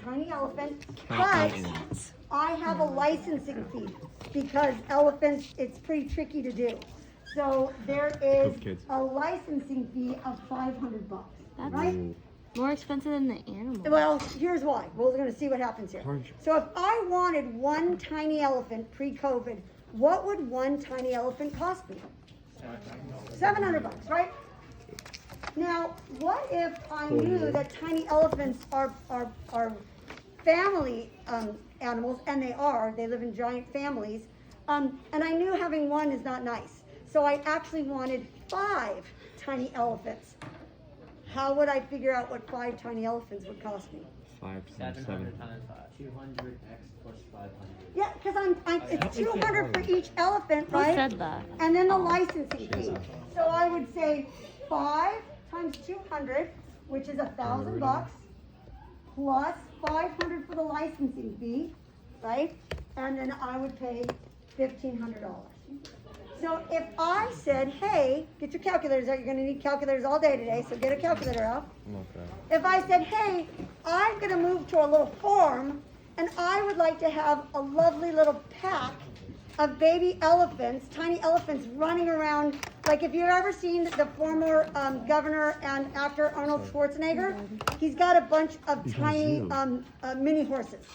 tiny elephant, but I have a licensing fee because elephants, it's pretty tricky to do. So there is a licensing fee of $500, right? More expensive than the animal. Well, here's why. We're going to see what happens here. So if I wanted one tiny elephant pre-COVID, what would one tiny elephant cost me? $700, right? Now, what if I knew that tiny elephants are family animals, and they live in giant families, and I knew having one is not nice. So I actually wanted 5 tiny elephants. How would I figure out what 5 tiny elephants would cost me? 700 times 5. 200x plus 500. Yeah, because it's 200 for each elephant, right? Who said that? And then the licensing fee. So I would say 5 times 200, which is $1,000, plus 500 for the licensing fee, right? And then I would pay $1,500. So if I said, hey, get your calculators out, you're going to need calculators all day today, so get a calculator out. Okay. If I said, hey, I'm going to move to a little farm, and I would like to have a lovely little pack of baby elephants, tiny elephants running around, like if you've ever seen the former governor and actor Arnold Schwarzenegger, he's got a bunch of tiny mini horses.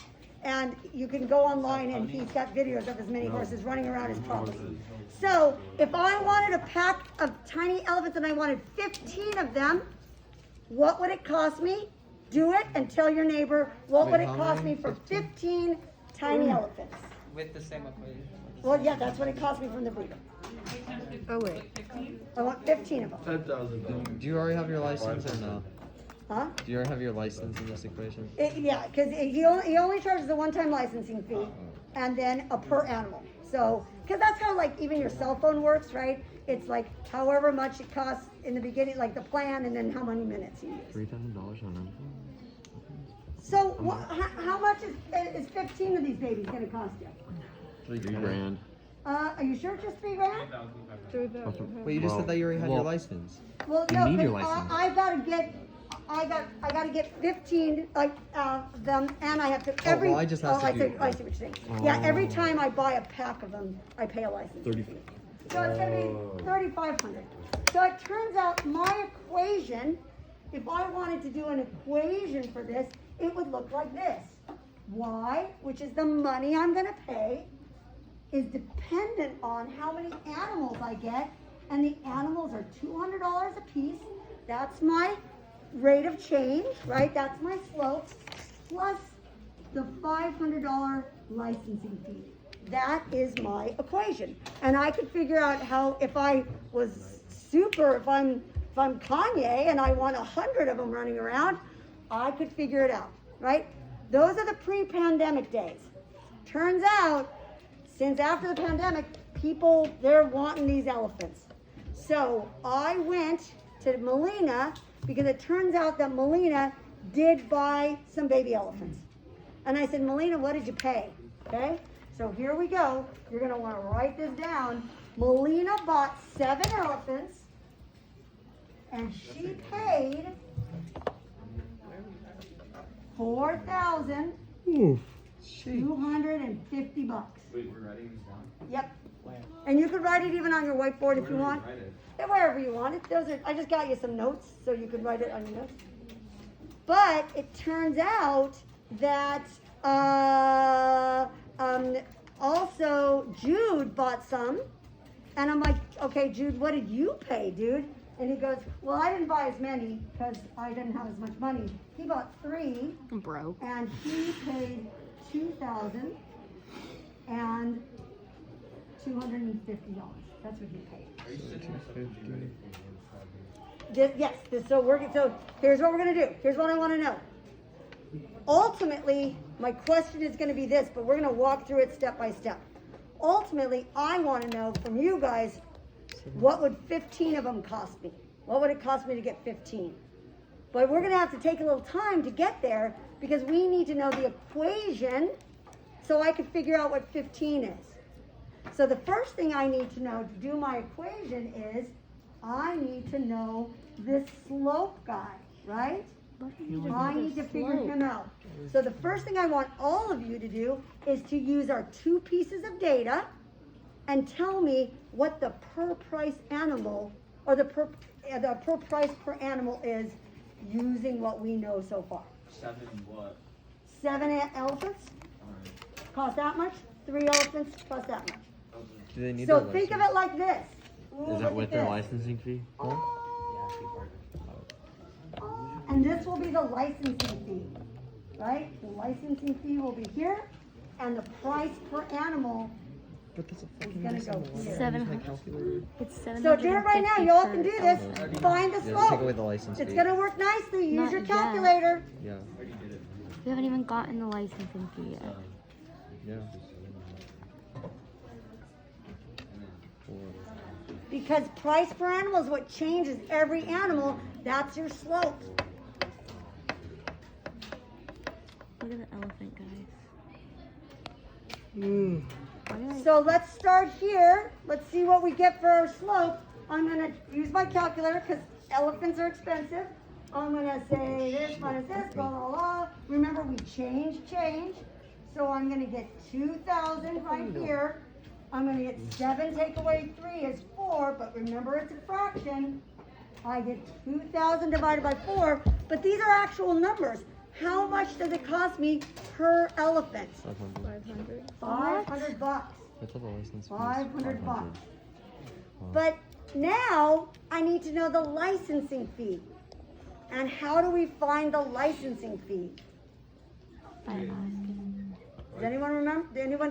And you can go online and he's got videos of his mini horses running around his property. So if I wanted a pack of tiny elephants and I wanted 15 of them, what would it cost me? Do it and tell your neighbor, what would it cost me for 15 tiny elephants? With the same equation. Well, yeah, that's what it cost me from the breeder. Oh, wait. I want 15 of them. Do you already have your license or no? Huh? Do you already have your license in this equation? Yeah, because he only charges a one-time licensing fee and then a per animal. So, because that's how like even your cell phone works, right? It's like however much it costs in the beginning, like the plan, and then how many minutes you use. $3,000 on them. So, how much is 15 of these babies going to cost you? $3,000. Are you sure it's just $3 grand? Wait, you just said that you already had your license. Well, You no, need your because license. I gotta get 15 of them, and I have to well, I just asked I if see you- what you're saying. Yeah, every time I buy a pack of them, I pay a license. 30. fee. So it's gonna be 3,500. So it turns out my equation, if I wanted to do an equation for this, it would look like this. Y, which is the money I'm gonna pay, is dependent on how many animals I get, and the animals are $200 a piece. That's my rate of change, right? That's my slope, plus the $500 licensing fee. That is my equation. And I could figure out how, if I'm Kanye and I want 100 of them running around, I could figure it out, right? Those are the pre-pandemic days. Turns out, since after the pandemic, they're wanting these elephants. So I went to Melina because it turns out that Melina did buy some baby elephants. And I said, Melina, what did you pay? Okay, so here we go. You're gonna wanna write this down. Melina bought 7 elephants and she paid $4,250. Wait, we're writing these down? Yep. And you could write it even on your whiteboard if you want. Yeah, wherever you want it. I just got you some notes so you could write it on your notes. But it turns out that also Jude bought some. And I'm like, okay, Jude, what did you pay, dude? And he goes, well, I didn't buy as many because I didn't have as much money. He bought 3. I'm broke. And he paid $2,250. That's what he paid. So here's what we're gonna do. Here's what I want to know. Ultimately, my question is going to be this, but we're going to walk through it step by step. Ultimately, I want to know from you guys, what would 15 of them cost me? What would it cost me to get 15? But we're going to have to take a little time to get there because we need to know the equation so I can figure out what 15 is. So the first thing I need to know to do my equation is I need to know this slope guy, right? I need to figure him out. So the first thing I want all of you to do is to use our 2 pieces of data and tell me what the per price animal or the per price per animal is using what we know so far. 7 what? 7 elephants cost that much. 3 elephants cost that much. Do they need So their think of license? it like this. Ooh, Is that look with at their this. licensing fee? Oh, and this will be the licensing fee, right? The licensing fee will be here, and the price per animal. But that's a fucking gonna mess go on the here. line. 700. Calculator. It's 750. So do it right now. You all can do this. Find the Yeah, take slope. away the license It's fee. gonna work nicely. Use Not your yet. calculator. Yeah. We haven't even gotten the licensing fee yet. Yeah. Because price per animal is what changes every animal. That's your slope. Look at the elephant, guys. Mm. Why did I- So let's start here. Let's see what we get for our slope. I'm gonna use my calculator because elephants are expensive. I'm gonna say this minus this, blah, blah, blah. Remember, we change. So I'm gonna get 2,000 right here. I'm gonna get 7 take away 3 is 4, but remember it's a fraction. I get 2,000 divided by 4, but these are actual numbers. How much does it cost me per elephant? 500. 500 bucks. I thought the license fee was 500 bucks. Wow. But now I need to know the licensing fee. And how do we find the licensing fee? By asking. Does anyone remember?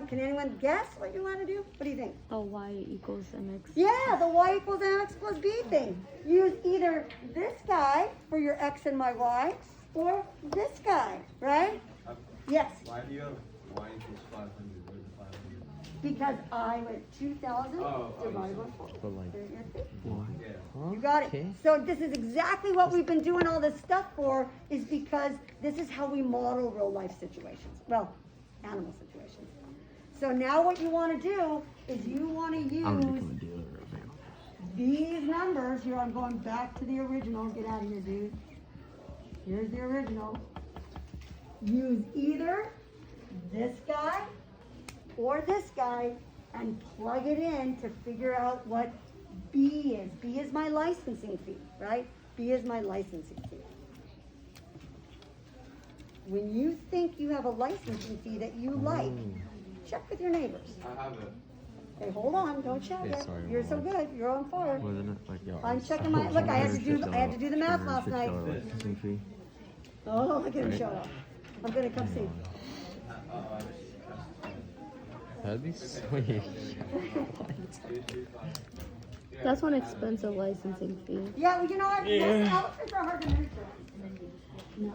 Can anyone guess what you want to do? What do you think? The y equals mx. Yeah, the y equals mx plus b thing. Use either this guy for your x and my y, or this guy, right? Yes, Why do you have y equals 500? Where's the 500? because I went 2,000 divided by 4. But like, There you go. Yeah. huh? You got it. Okay. So this is exactly what we've been doing all this stuff for, is because this is how we model real life situations. Well, animal situations. So now what you want to do is you want to use these numbers. Here, I'm going back to the original. Get out of here, dude. Here's the original. Use either this guy or this guy and plug it in to figure out what B is. B is my licensing fee, right? B is my licensing fee. When you think you have a licensing fee that you like, check with your neighbors. I have it. Okay, hold on, don't shout Yeah, yet. sorry, You're so hold good, you're on fire. Wasn't it like, yo, I'm checking my, look, I had to do the math last night. licensing fee. Oh, look at him show up. I'm gonna come see. That'd be sweet. That's one expensive licensing fee. Yeah, well, you know what? Most elephants are hard to nurture. No.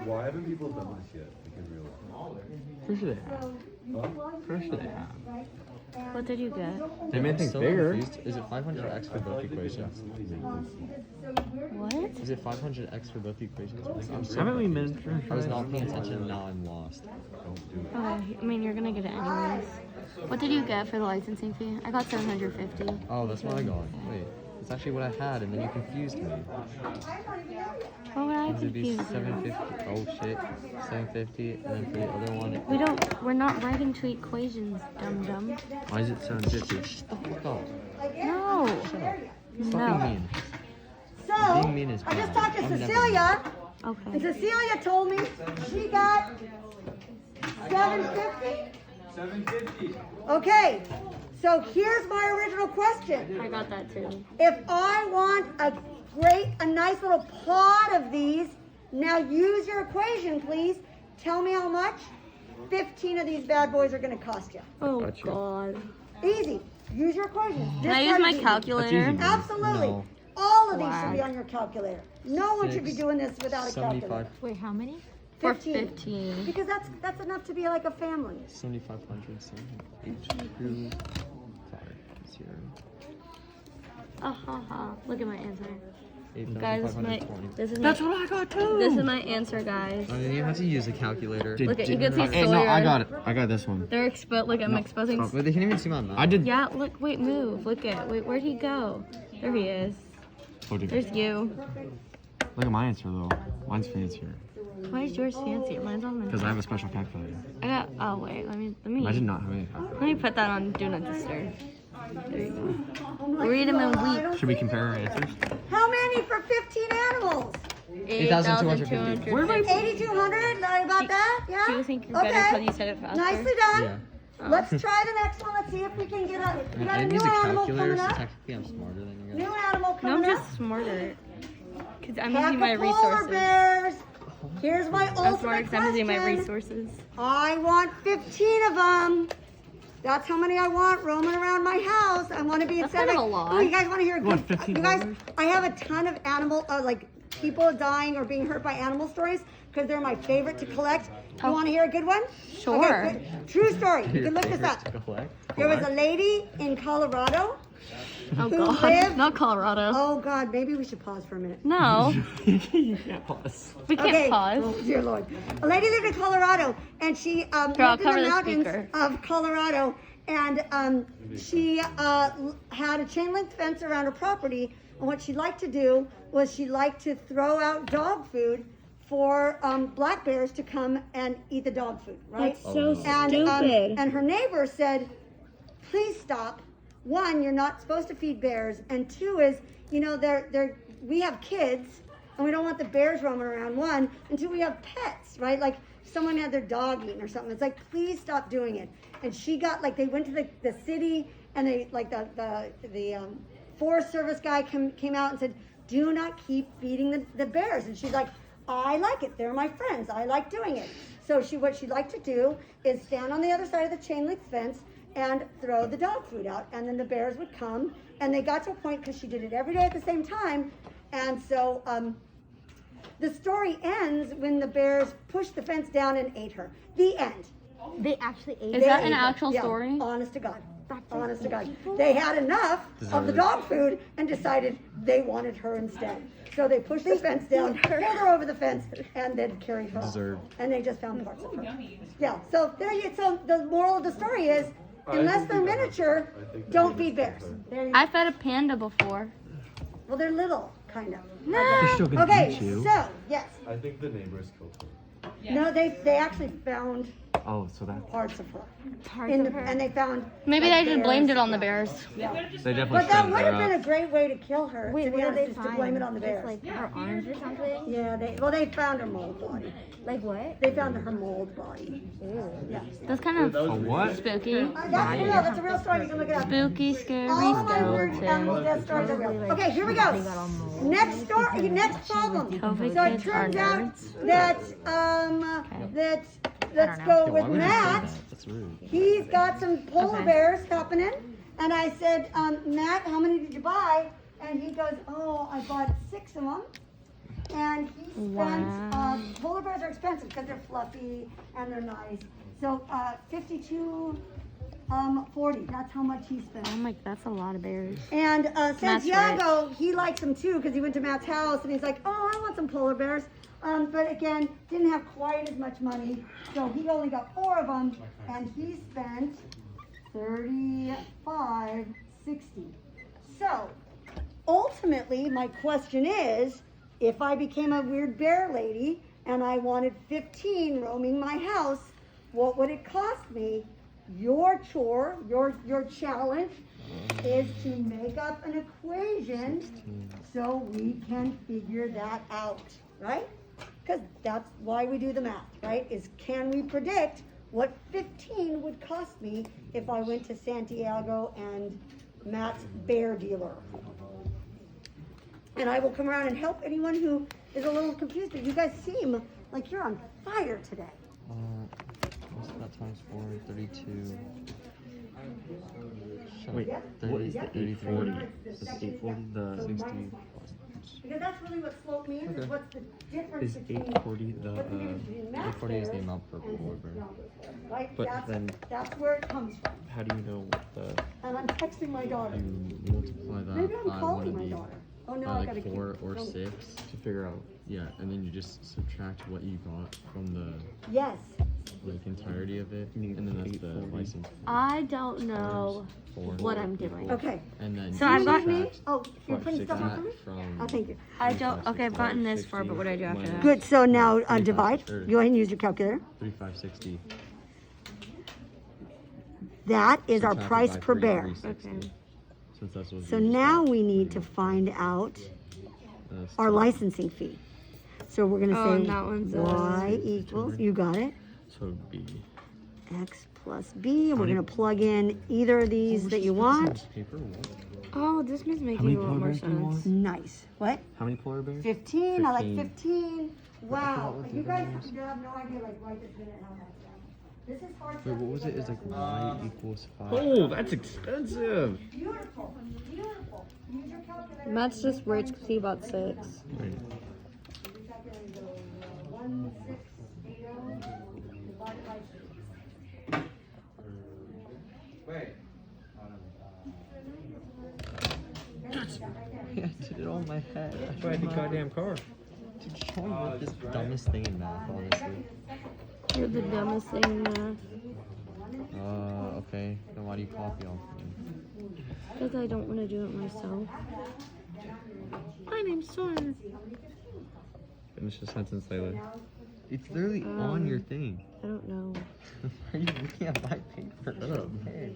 Why haven't people done this yet? I can realize. For sure they have. So, you can plug For it sure in, they have. right? And What did you get? They made things So bigger. confused. Is it 500x for both equations? What? Is it 500x for both equations? I'm so Haven't we confused. been? I was not paying attention. Now I'm lost. Okay, I mean, you're gonna get it anyways. What did you get for the licensing fee? I got 750. Oh, that's what I got. Wait, it's actually what I had, and then you confused me. What would I It'd be confuse you? 750. Oh shit, 750, and then for the other one, We're not writing to equations, dum-dum. Why is it 750? shut the fuck up. No. Shut up. Stop No. being mean. So, Being mean is I just bad. talked to I'm never Cecilia, and Okay. Cecilia told me she got 750. 750. Okay, so here's my original question. I got that too. If I want a nice little pod of these, now use your equation, please. Tell me how much 15 of these bad boys are gonna cost you. Oh Gotcha. God. Easy. Use your equation. Can I use my easy. calculator? That's easy. Absolutely. No. All of these should be Whack. on your calculator. No one should be Six, doing this without a 75, calculator. Wait, how many? For 15. 15. Because that's enough to be like a family. 7,500, 7,2, 5, 0, Ah ha ha. Look at my answer. Guys, 8,520. this is That's my, what I got too. this is my answer, guys. Oh, you have to use a calculator. Look at, you can see Hey, Sawyer. no, I got it. I got this one. They're look, I'm exposing. Wait, they can't even see my mouth. I did. Yeah, look, wait, move. Look at, wait, where'd he go? There he is. Told you. There's you. Look at my answer though. Mine's fancier. Why is yours fancier? Mine's on Because the. I have a special cat for you. I got. Oh wait, let me. Imagine not having a cat. Let me put that on Do Not Disturb. There you go. Read them in weeks. Should we compare our answers? How many for 15 animals? 8,250. Where am I? 8,200? About that? Yeah? Do you think you're better because you said it faster? Nicely done. Yeah. Let's try the next one. Let's see if we can get a, we got I a new use a animal calculator, coming so up. technically I'm smarter than you New guys. animal No, I'm coming up. just smarter. Because I'm Pack using my of polar resources. bears. Here's my I'm smarter ultimate because I'm using my question. resources. I want 15 of them. That's how many I want roaming around my house. I want to be That's instead kind of of a like, lot. oh, you guys want to hear a You want good, 15 you guys, dollars? I have a ton of animal, like people dying or being hurt by animal stories because they're my favorite to collect. You want to hear a good one? Sure. Okay, good. True story. You can look this up. There was a lady in Colorado. Oh Who God, lived- not Colorado. Oh God, maybe we should pause for a minute. No, You can't pause. we can't Okay. pause. Oh, dear Lord. A lady lived in Colorado, and she I'll lived in cover the the mountains speaker. of Colorado, and she had a chain link fence around her property. And what she liked to do was she liked to throw out dog food for black bears to come and eat the dog food, right? That's so and, stupid. And her neighbor said, "Please stop. One, you're not supposed to feed bears, and two is, you know, we have kids, and we don't want the bears roaming around. One, and two, we have pets, right? Like someone had their dog eaten or something. It's like, please stop doing it." And she got like they went to the city, and they like the Forest Service guy came out and said, "Do not keep feeding the bears." And she's like, "I like it. They're my friends. I like doing it." So what she'd like to do is stand on the other side of the chain link fence and throw the dog food out, and then the bears would come, and they got to a point because she did it every day at the same time, and so the story ends when the bears pushed the fence down and ate her. The end. They actually ate Is They that ate an her. actual Yeah, story? honest to God. Honest to God. They had enough of the dog food and decided they wanted her instead. So they pushed the fence down, pulled her over the fence, and then carried her off. Deserved. And they just found parts of her. Yeah, so so the moral of the story is, unless they're miniature, don't feed bears. There you go. I fed a panda before. Well, they're little, kind of. They're still gonna Okay, eat you. so, yes. I think the neighbors killed her. No, they actually found Oh, so that parts of her. Parts In of her. And they found. Maybe like, they just blamed bears. it on the bears. Yeah. they definitely. But that shouldn't would have have been a great way to kill her. Wait, to what be did honest, they is to find? blame it on the bears. Just like her arms or something? Yeah, they found her mold body. Like what? They found her mold body. Yeah. That's kind A of what? spooky. That's real. That's a real story. You can look it up. Spooky, scary All of my weird animal skeleton. death stories are real. Okay, here we go. They got all mold. Next story. Next problem. COVID So it kids are turns out nerds. that let's go with Matt. That's rude. He's got some polar Okay. bears happening. And I said, Matt, how many did you buy? And he goes, oh, I bought 6 of them. And he spent, Wow. polar bears are expensive because they're fluffy and they're nice. So 52.40. That's how much he spent. I'm like, that's a lot of bears. And Matt's Santiago, he likes them too because he went to Matt's house and he's like, oh, I want some polar bears. But again, didn't have quite as much money, so he only got 4 of them, and he spent $35.60. So ultimately, my question is, if I became a weird bear lady and I wanted 15 roaming my house, what would it cost me? Your chore, your challenge is to make up an equation so we can figure that out, right? Because that's why we do the math, right? Is can we predict what 15 would cost me if I went to Santiago and Matt's bear dealer? And I will come around and help anyone who is a little confused, but you guys seem like you're on fire today. What's that times 4? 32. Wait, what is the 840? Is 840 the 60? Because that's really what slope means, is Okay. what's the difference Is between 840 the what's the difference between Matt's 840 is the bears amount per and polar bear. Santiago's bear, right? But That's, then- that's where it comes from. How do you know what the And I'm texting my daughter. you multiply that Maybe I'm by calling my one daughter. Oh no, by I gotta like keep 4 or going. 6 to figure out, yeah, and then you just subtract what you got from the Yes. like entirety of it, and then that's the license. I don't know Four. what I'm doing. Okay. And then So I've got- subtract Oh, you're putting stuff on for me? from Oh, thank you. I don't. Okay, I've gotten this far, but what do I do after that? Good, so now divide. 35. Go ahead and use your calculator. 3,560. That is our subtracted price by per bear. 3,360. Okay. Since that's what So we just now got. we need to find out That's our 2. licensing fee. So we're gonna Oh, say and that one's y equals, you got it, So it'd be. x plus b, and we're gonna plug in either of these that you want. Paper? What? Oh, this is many making a lot polar more bears do you want? sense. Nice. What? How many polar bears? 15, I like 15. 15. Wow, what you the guys numbers- have no idea like right this minute how that's done. This is hard Wait, stuff what was to it? It's like figure y equals 5. Oh, that's expensive. Beautiful, beautiful. Use your calculator. Matt's just rich because he bought 6. Wait. Your calculator goes, 1680 divided by 6. Wait. Yeah, I did it all in my head. That's why I the goddamn car. Dude, show me what this dumbest thing in math, honestly. You're the dumbest thing in math. Okay. Then why do you copy off me? Because I don't want to do it myself. My name's Sawyer. Finish the sentence, Layla. It's literally on your thing. I don't know. Why are you looking at my paper? Okay.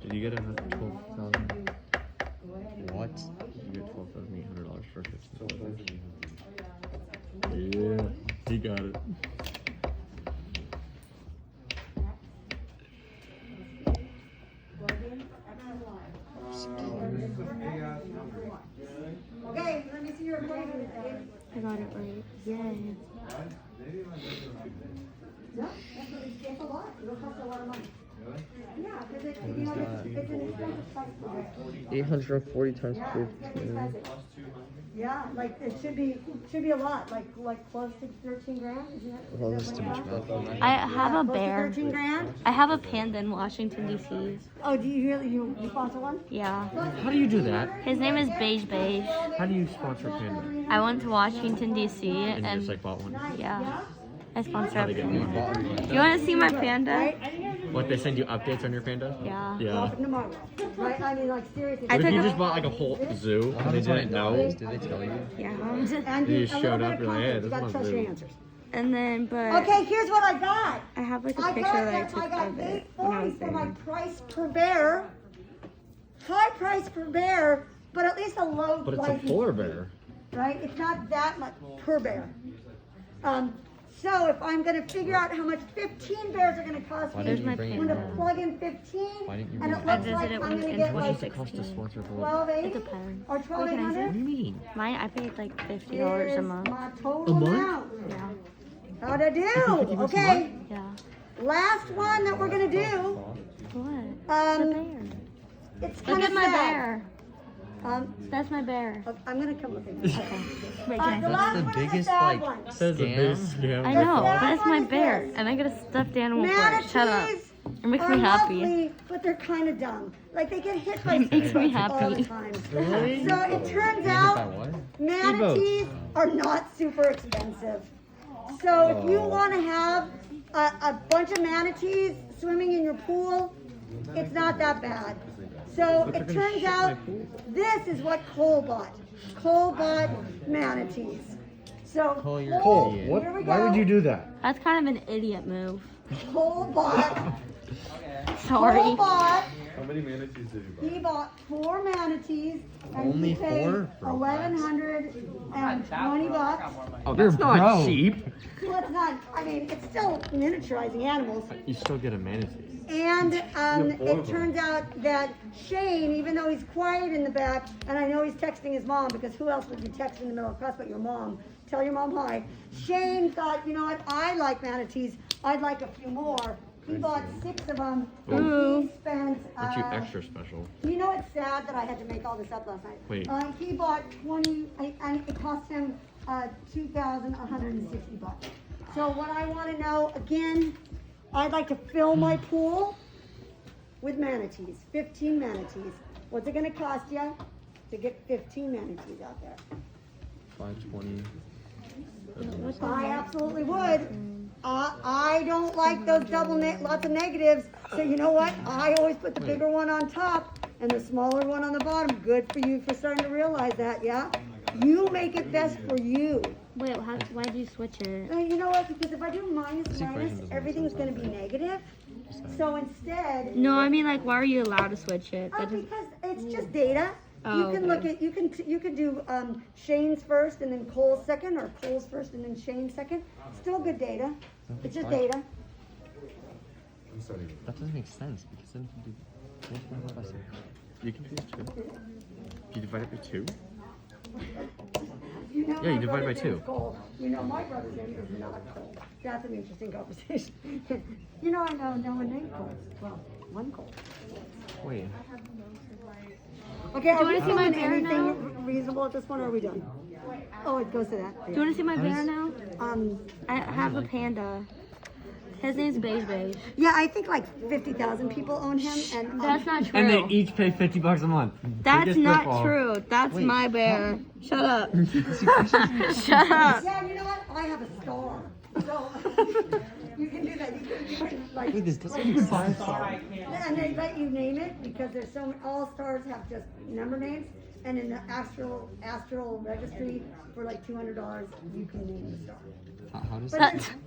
Did you get a 12,000? What? You get $12,800 for 15. Yeah, he got it. Okay, let me see your equation. I got it right. Yay. No, that's a lot. It'll cost a lot of money. Yeah, because it's an expensive price for it. 840 times Yeah, 15. it's expensive. Yeah, like it should be a lot, like close to 13 grand. Isn't that? Well, is that's that too what much it costs? math. I have Yeah, a close to bear. 13 grand. I have a panda in Washington, D.C. Oh, do you really you sponsor one? Yeah. How do you do that? His name is Beige Beige. How do you sponsor Panda? I went to Washington, D.C. And you and just like bought one? yeah, I sponsor How'd a they get panda. one? You want to see my panda? What, they send you updates on your Panda? Yeah. Yeah. Welcome to Marvel. Right? I mean, like seriously. I What if took you a- just bought like a whole zoo and they didn't know? Did they tell you? Yeah. And You a just little showed bit up, of you're like, hey, confidence. this You gotta one's trust your blue. answers. And then, but Okay, here's what I got. I have like a I picture got that I took I got of it when I was 840 for my there. price per bear. High price per bear, but at least a low But it's a license polar fee, bear. right? It's not that much per bear. So if I'm gonna figure out how much 15 bears are gonna cost Why me, didn't my you bring I'm it? gonna panda. plug in 15, Why didn't you and bring it it? I looks like visited I'm when gonna in get How much like does it cost to sponsor a polar bear? 1280 It depends. or Wait, can I see? 1200. What do you mean? Mine, I paid like $50 a Is month. my total A month? amount. Yeah. How'd I do? Okay, Yeah. last one that we're gonna do. What? It's a Um, bear. it's Look kind at of my sad. bear. That's my bear. I'm gonna come look at this. Okay. Wait, The can I last the one is a biggest, sad like, one. Says a big scam. I know, sad but it's my one is bear, this. and I get a stuffed animal for it. Shut up. Manatees It makes are me happy. lovely, but they're kind of dumb. Like they get hit by It makes me speedboats all the happy. time. Really? So it turns By out what? manatees are not super expensive. So if you want to have a bunch of manatees swimming in your pool, it's not that bad. So it turns out this is what Cole bought. Cole bought manatees. So Cole, you're an Cole, idiot. What? here we Why would go. you do that? That's kind of an idiot move. Cole bought. Sorry. Cole bought. How many manatees did you buy? He bought 4 manatees and Only he paid 4? $1,120. Oh, that's not cheap. Well, it's not. I mean, it's still miniaturizing animals. You still get a manatee. And it turns out that Shane, even though he's quiet in the back, and I know he's texting his mom because who else would you text in the middle of class but your mom? Tell your mom hi. Shane thought, you know what? I like manatees. I'd like a few more. He bought 6 of them. And he spent. Aren't you extra special? You know, it's sad that I had to make all this up last night. Wait. He bought 20, and it cost him $2,160. So what I want to know, again, I'd like to fill my pool with manatees, 15 manatees. What's it going to cost you to get 15 manatees out there? 520. I absolutely would. I don't like those lots of negatives. So you know what? I always put the bigger one on top and the smaller one on the bottom. Good for you for starting to realize that, yeah? You make it best for you. Wait, why'd you switch it? You know what? Because if I do minus, This equation doesn't make everything's sense. going to be negative. So instead, No, I mean like, why are you allowed to switch it? That doesn't- because it's just data. Oh, You can okay. look at you can do Shane's first and then Cole's second, or Cole's first and then Shane's second. Still good data. It's just data. I'm sorry. That doesn't make sense because then if you do multiply by 6, you can do 2. If you divide it by 2, You know Yeah, you my divide by brother's name 2. is Cole. You know my brother's name is not Cole. That's an interesting conversation. You know I know no one named Cole. Well, one Cole. wait. Okay, are we wanna see my doing bear anything now? reasonable at this point, or are we done? Oh, it goes to that. Do you want to see my bear now? Um, I have a panda. His name's Beige Beige. yeah, I think like 50,000 people own him, and That's not true. And they each pay $50 a month. That's Biggest not ripoff. true. That's Wait, my bear. Shut up. Shut up. Yeah, you know what? I have a star. So you can do that. You can like, Wait, this doesn't make sense. and they let you name it because there's so many. All stars have just number names, and in the astral registry for like $200, you can name the star. How does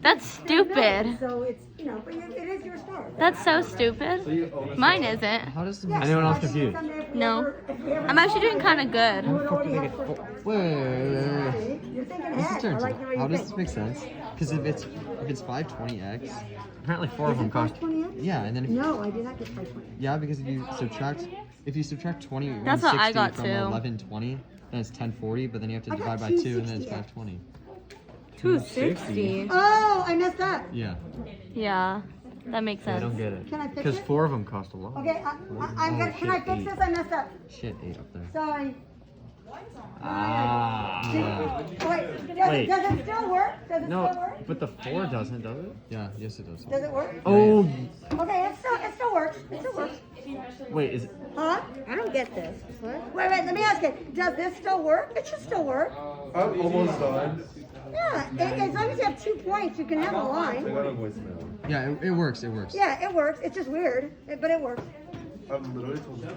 That's stupid. So it's but it is your star. That's so stupid. Mine isn't. How does the Yeah, anyone else I think confused? someday if we No. if we ever I'm actually doing kind of you good. would already have Wait. You're thinking This is ahead. I turns like out. the way How you does this think. make sense? Because if it's 520x, apparently 4 of them cost. 520? Yeah, and then if, No, I did not get 520. yeah, because if you subtract 20, That's what I 160 got from too. 1120, then it's 1040, but then you have to I got divide by 2, and then it's 260x. 520. 260. Oh, I messed up. Yeah, Yeah, that makes I sense. don't get it. Can I fix Because it? 4 of them cost a lot. Okay, I'm gonna. Can I shit, fix 8. this? I messed up. Shit, 8 up there. Sorry. Ah. Wait, Wait. does it still work? Does it still No, work? but the 4 doesn't, does it? Yeah, yes it does. Does it work? Oh, Okay, it still works. It still works. wait, is it? Huh? I don't get this. What? Wait, let me ask you. Does this still work? It should still work. I'm almost done. Yeah, as long as you have 2 points, you can have a I line. got a voicemail. Yeah, it works, it works. Yeah, it works. It's just weird, but it works. I'm literally told you.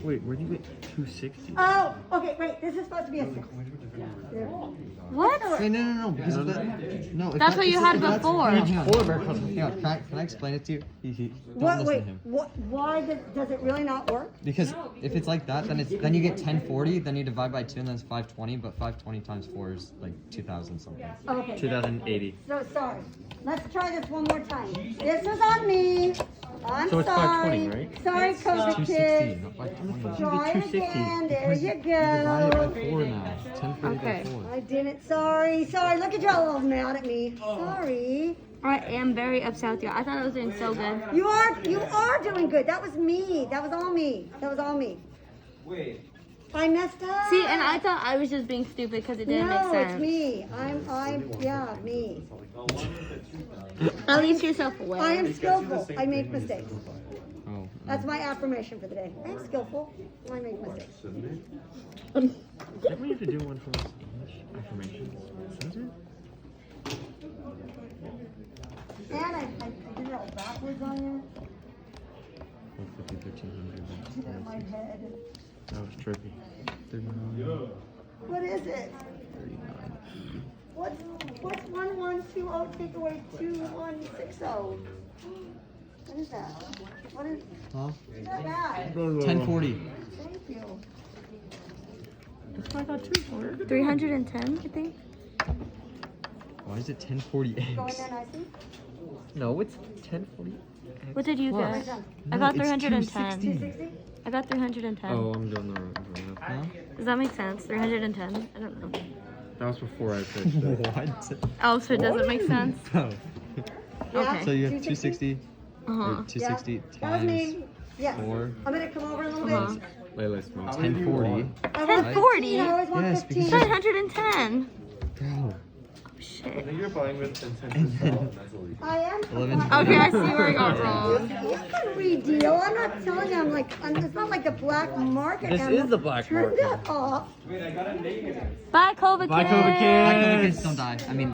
Wait, where do you get 260? Oh, okay, wait. This is supposed to be a 6. There. What? Wait, no, because of that. No, if That's what you had if that's- before. Hang on, hang on. Can I explain it to you? Don't What? listen Wait. to him. Why does it really not work? Because if it's like that, then you get 1040, then you divide by 2, and then it's 520. But 520 times 4 is like 2000 something. Okay. 2080. So sorry. Let's try this one more time. This is on me. I'm So it's sorry. 520, right? Sorry, COVID 260, kids. not 520. Try it again. There you Divide it go. by 4 now. 1040 Okay. by 4. I didn't. Sorry. Look at y'all all mad at me. Sorry. I am very upset with you. I thought I was doing so good. You are doing good. That was me. That was all me. That was all me. Wait. I messed up. See, and I thought I was just being stupid because it didn't make No, sense. it's me. Yeah, me. At least you're self-aware. I am skillful. I make mistakes. Oh. That's my affirmation for the day. I'm skillful. I make mistakes. Didn't we have to do one for this English affirmations? Was it? And I did it all backwards on you. 150, 1300. Did it in my head. That was trippy. 39. What is it? 39. What's 1120 take away 2160? What is that? What is Huh? not bad? 1040. Thank you. That's what I got too for it. 310, I think. Why is it 1040x? Going there nicely? No, it's 1040. What did you Plus. get? I got No, it's 310. 260? I got 310. Oh, I'm doing the wrong. Huh? Does that make sense? 310? I don't know. That was before I pitched it. What? Oh, so it doesn't make sense? No. Yeah. So you have 260 Uh-huh. or 260 That was times me. Yes. 4. I'm gonna come over a little Uh-huh. bit. Layla's 1040. I want 1040? 15, I always want Yes, 15. because- 710. Bro. Shit. You're buying with intentions. That's all you I am. 11. Okay, I see where I got wrong. You can redeal. I'm not telling you. It's not like the black market. This is the black Turn market. that off. Bye, COVID Bye, kids. COVID Black kids. kids don't die. I mean.